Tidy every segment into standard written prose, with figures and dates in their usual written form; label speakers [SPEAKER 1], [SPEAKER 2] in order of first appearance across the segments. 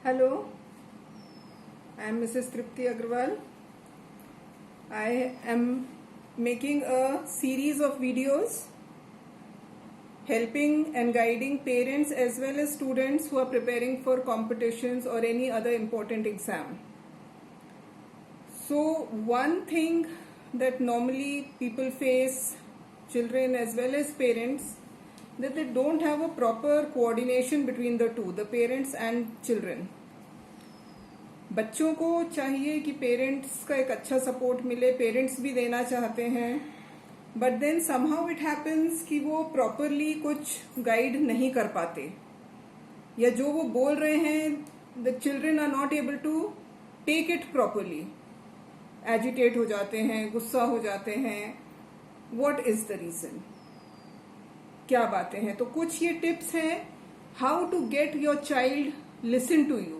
[SPEAKER 1] Hello, I am Mrs. Tripti Agrawal. I am making a series of videos helping and guiding parents as well as students who are preparing for competitions or any other important exam. So one thing that normally people face, children as well as parents, that they don't have a proper coordination between the two, the parents and children. बच्चों को चाहिए कि parents का एक अच्छा support मिले, parents भी देना चाहते हैं, but then somehow it happens कि वो प्रॉपरली कुछ गाइड नहीं कर पाते, या जो वो बोल रहे हैं the children are not able to take it properly, agitate हो जाते हैं, गुस्सा हो जाते हैं. व्हाट इज द रीजन, क्या बातें हैं? तो कुछ ये टिप्स हैं how to get your child listen to you.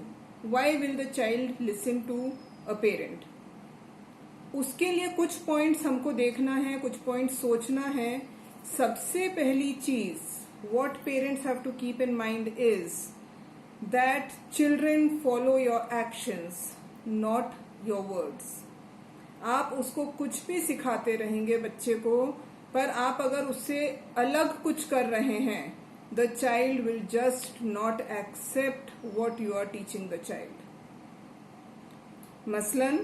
[SPEAKER 1] Why will the child listen to a parent? उसके लिए कुछ पॉइंट्स हमको देखना है, कुछ पॉइंट्स सोचना है. सबसे पहली चीज what parents have to keep in mind is that children follow your actions, not your words. आप उसको कुछ भी सिखाते रहेंगे बच्चे को, पर आप अगर उससे अलग कुछ कर रहे हैं, the child will just not accept what you are teaching the child. मसलन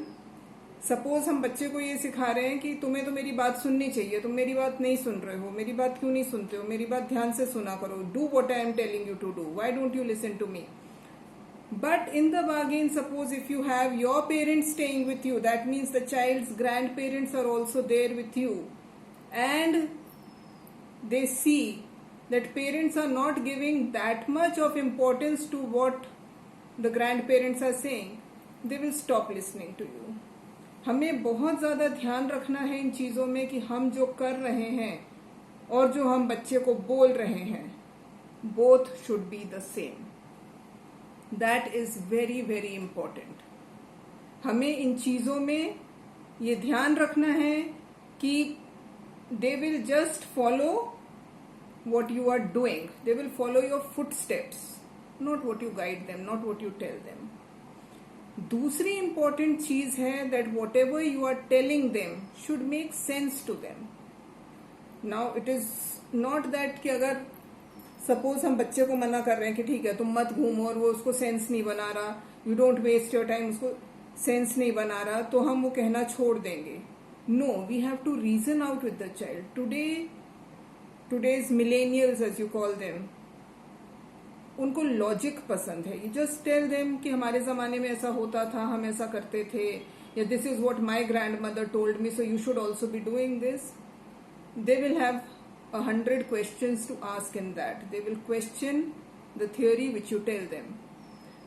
[SPEAKER 1] सपोज हम बच्चे को ये सिखा रहे हैं कि तुम्हें तो मेरी बात सुननी चाहिए, तुम मेरी बात नहीं सुन रहे हो, मेरी बात क्यों नहीं सुनते हो, मेरी बात ध्यान से सुना करो, do what I am telling you to do, why don't you listen to me? But in the bargain, suppose if you have your parents staying with you, that means the child's grandparents are also there with you, and they see that parents are not giving that much of importance to what the grandparents are saying, they will stop listening to you. हमें बहुत ज़्यादा ध्यान रखना है इन चीज़ों में कि हम जो कर रहे हैं और जो हम बच्चे को बोल रहे हैं, both should be the same. That is very very important. हमें इन चीज़ों में ये ध्यान रखना है कि they will just follow what you are doing. They will follow your footsteps, not what you guide them, not what you tell them. दूसरी important चीज है that whatever you are telling them should make sense to them. Now it is not that कि अगर suppose हम बच्चे को मना कर रहे हैं कि ठीक है तुम मत घूमो, और वो उसको सेंस नहीं बना रहा, you don't waste your time, उसको सेंस नहीं बना रहा, तो हम वो कहना छोड़ देंगे. No, we have to reason out with the child. Today's millennials as you call them, उनको लॉजिक पसंद है. यू जस्ट टेल देम कि हमारे जमाने में ऐसा होता था, हम ऐसा करते थे, या this is what my grand mother told me, so you should also be doing this. They will have 100 questions to ask in that. They will question the theory which you tell them.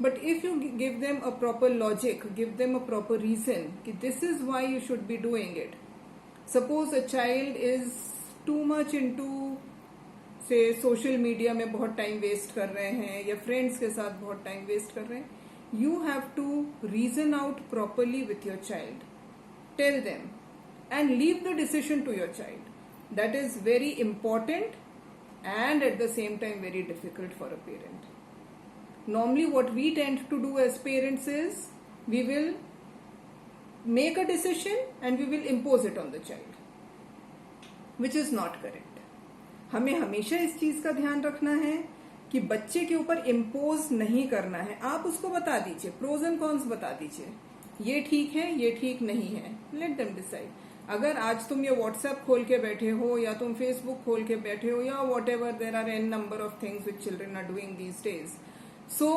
[SPEAKER 1] But if you give them a proper logic, give them a proper reason कि this is why you should be doing it. Suppose a child is too much into से social media में बहुत time waste कर रहे हैं, या friends के साथ बहुत टाइम वेस्ट कर रहे हैं, you have to reason out properly with your child. Tell them and leave the decision to your child. That is very important and at the same time very difficult for a parent. Normally what we tend to do as parents is we will make a decision and we will impose it on the child, which is not correct. हमें हमेशा इस चीज का ध्यान रखना है कि बच्चे के ऊपर इम्पोज नहीं करना है. आप उसको बता दीजिए, प्रोज एंड कॉन्स बता दीजिए, ये ठीक है, ये ठीक नहीं है, लेट देम डिसाइड. अगर आज तुम ये व्हाट्सएप खोल के बैठे हो, या तुम फेसबुक खोल के बैठे हो, या whatever, there are an number of things which children are doing these days. So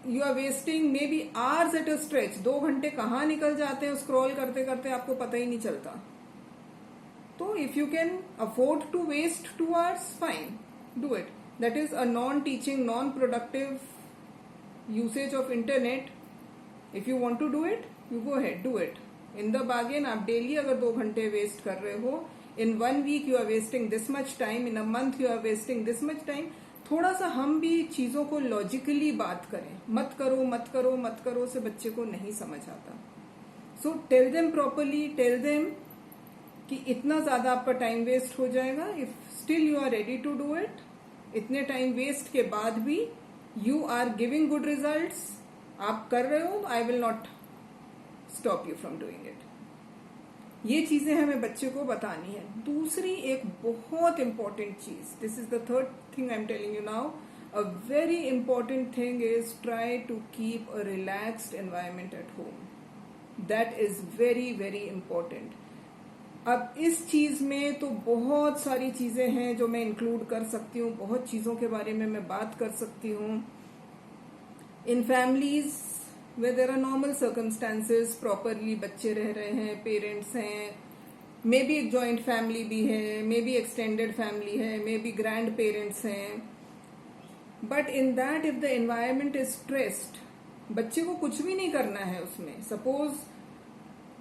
[SPEAKER 1] you are wasting maybe hours at a stretch. 2 घंटे कहाँ निकल जाते हैं स्क्रॉल करते करते, आपको पता ही नहीं चलता. तो if you can afford to waste 2 hours, fine, do it. That is a non-teaching, non-productive usage of internet. If you want to do it, you go ahead, do it. In the bargain, आप daily अगर 2 घंटे waste कर रहे हो, in 1 week you are wasting this much time, in a month you are wasting this much time. थोड़ा सा हम भी चीजों को लॉजिकली बात करें. मत करो मत करो मत करो से बच्चे को नहीं समझ आता. So tell them properly, tell them कि इतना ज्यादा आपका टाइम वेस्ट हो जाएगा. If still you are ready to do it, इतने टाइम वेस्ट के बाद भी you are giving good results, आप कर रहे हो, I will not stop you from doing it. ये चीजें हमें बच्चे को बतानी है। दूसरी एक बहुत इंपॉर्टेंट चीज, this is the third thing I am telling you now, a very important thing is try to keep a relaxed environment at home. That is very very important. अब इस चीज में तो बहुत सारी चीजें हैं जो मैं इंक्लूड कर सकती हूँ, बहुत चीजों के बारे में मैं बात कर सकती हूँ। In families where there are normal circumstances, properly बच्चे रह रहे हैं, पेरेंट्स हैं, मे बी एक जॉइंट फैमिली भी है, मे बी एक्सटेंडेड फैमिली है, मे बी ग्रैंड पेरेंट्स हैं, but in that if the environment is stressed, बच्चे को कुछ भी नहीं करना है उसमें। सपोज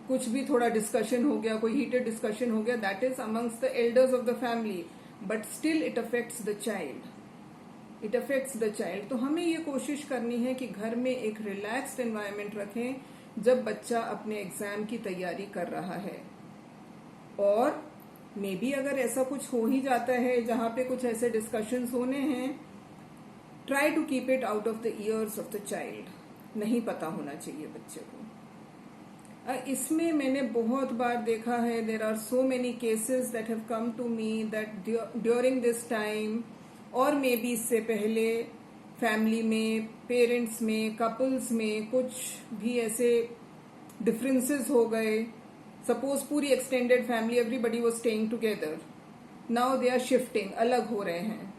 [SPEAKER 1] कुछ भी थोड़ा डिस्कशन हो गया, कोई हीटेड डिस्कशन हो गया, that is amongst the elders of the family, but still it affects the child, it affects the child. तो हमें ये कोशिश करनी है कि घर में एक रिलैक्स्ड एनवायरनमेंट रखें जब बच्चा अपने एग्जाम की तैयारी कर रहा है। और मे बी अगर ऐसा कुछ हो ही जाता है जहां पे कुछ ऐसे डिस्कशंस होने हैं, try to keep it out of the ears of the child. नहीं पता होना चाहिए बच्चे को। इसमें मैंने बहुत बार देखा है, there are so many cases that have come to me that during this time और मे बी इससे पहले फैमिली में, पेरेंट्स में, कपल्स में कुछ भी ऐसे डिफरेंसेस हो गए। सपोज पूरी extended family, everybody was staying together, now they are shifting, अलग हो रहे हैं।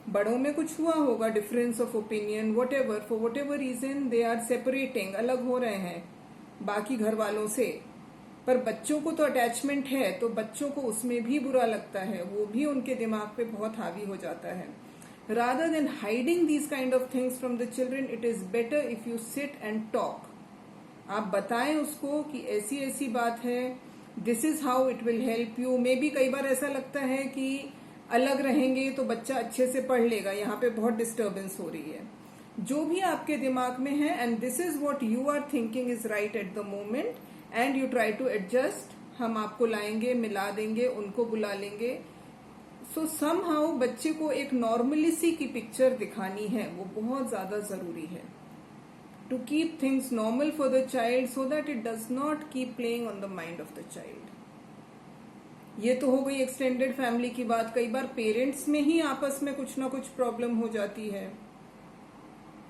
[SPEAKER 1] बड़ों में कुछ हुआ होगा, difference of opinion, whatever, for whatever reason they are separating, अलग हो रहे हैं बाकी घर वालों से। पर बच्चों को तो अटैचमेंट है, तो बच्चों को उसमें भी बुरा लगता है, वो भी उनके दिमाग पे बहुत हावी हो जाता है। Rather than hiding these kind of things from the children, it is better if you sit and talk. आप बताएं उसको कि ऐसी ऐसी बात है, this is how it will help you. May be कई बार ऐसा लगता है कि अलग रहेंगे तो बच्चा अच्छे से पढ़ लेगा, यहाँ पे बहुत डिस्टर्बेंस हो रही है। जो भी आपके दिमाग में है, and this is what you are thinking is right at the moment, and you try to adjust. हम आपको लाएंगे, मिला देंगे, उनको बुला लेंगे। सो समहाउ बच्चे को एक नॉर्मलिसी की पिक्चर दिखानी है, वो बहुत ज्यादा जरूरी है। To keep things normal for the child so that it does not keep playing on the mind of the child. ये तो हो गई एक्सटेंडेड फैमिली की बात। कई बार पेरेंट्स में ही आपस में कुछ ना कुछ प्रॉब्लम हो जाती है,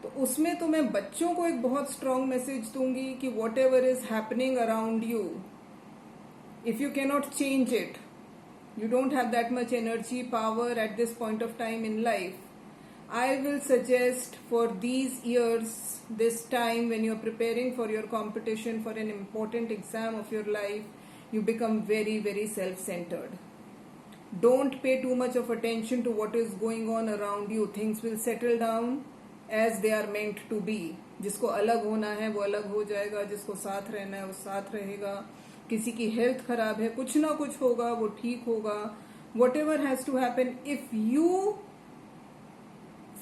[SPEAKER 1] तो उसमें तो मैं बच्चों को एक बहुत स्ट्रांग मैसेज दूंगी कि what ever is happening around you, if you cannot change it, you don't have that much energy, power at this point of time in life, I will suggest for these years, this time when you're preparing for your competition, for an important exam of your life, you become very very self-centered. Don't pay too much of attention to what is going on around you. Things will settle down as they are meant to be. जिसको अलग होना है वो अलग हो जाएगा, जिसको साथ रहना है वो साथ रहेगा। किसी की हेल्थ खराब है, कुछ ना कुछ होगा, वो ठीक होगा। Whatever has to happen, if you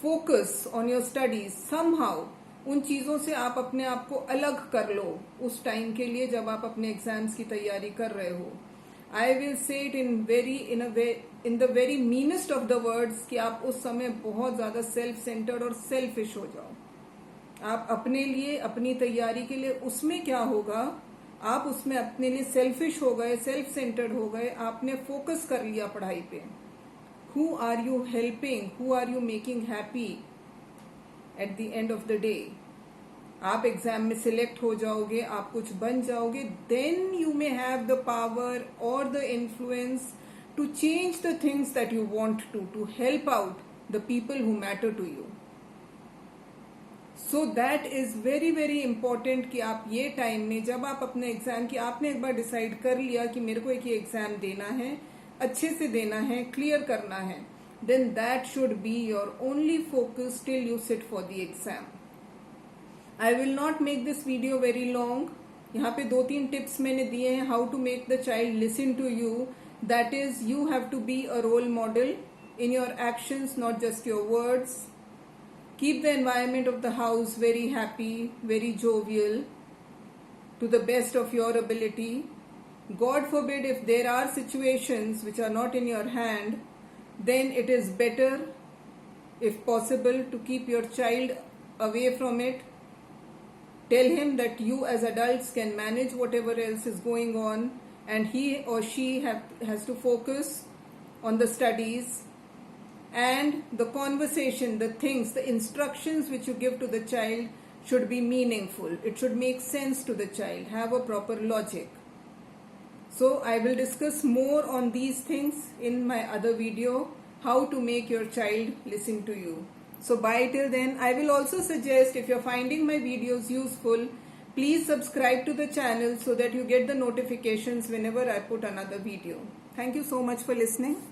[SPEAKER 1] focus on your studies somehow, उन चीजों से आप अपने आप को अलग कर लो उस टाइम के लिए जब आप अपने एग्जाम्स की तैयारी कर रहे हो। I will say it in the very meanest of the words कि आप उस समय बहुत ज्यादा सेल्फ सेंटर्ड और सेल्फिश हो जाओ। आप अपने लिए, अपनी तैयारी के लिए, उसमें क्या होगा, आप उसमें अपने लिए सेल्फिश हो गए, सेल्फ सेंटर्ड हो गए, आपने फोकस कर लिया पढ़ाई पे। Who are you helping, who are you making happy at the end of the day. आप एग्जाम में सिलेक्ट हो जाओगे, आप कुछ बन जाओगे, then you may have the power और the influence to change the things that you want to help out the people who matter to you. So that is very very important कि आप ये टाइम में, जब आप अपने exam की, आपने एक बार डिसाइड कर लिया कि मेरे को एक ये एग्जाम देना है, अच्छे से देना है, क्लियर करना है, then that should be your only focus till you sit for the exam. I will not make this video very long. यहाँ पे 2-3 टिप्स मैंने दिए हैं how to make the child listen to you. That is, you have to be a role model in your actions, not just your words. Keep the environment of the house very happy, very jovial, to the best of your ability. God forbid if there are situations which are not in your hand, then it is better if possible, to keep your child away from it. Tell him that you as adults can manage whatever else is going on, and he or she has to focus on the studies. And the conversation, the things, the instructions which you give to the child should be meaningful. It should make sense to the child, have a proper logic. So I will discuss more on these things in my other video, how to make your child listen to you. So bye till then. I will also suggest, if you're finding my videos useful, please subscribe to the channel so that you get the notifications whenever I put another video. Thank you so much for listening.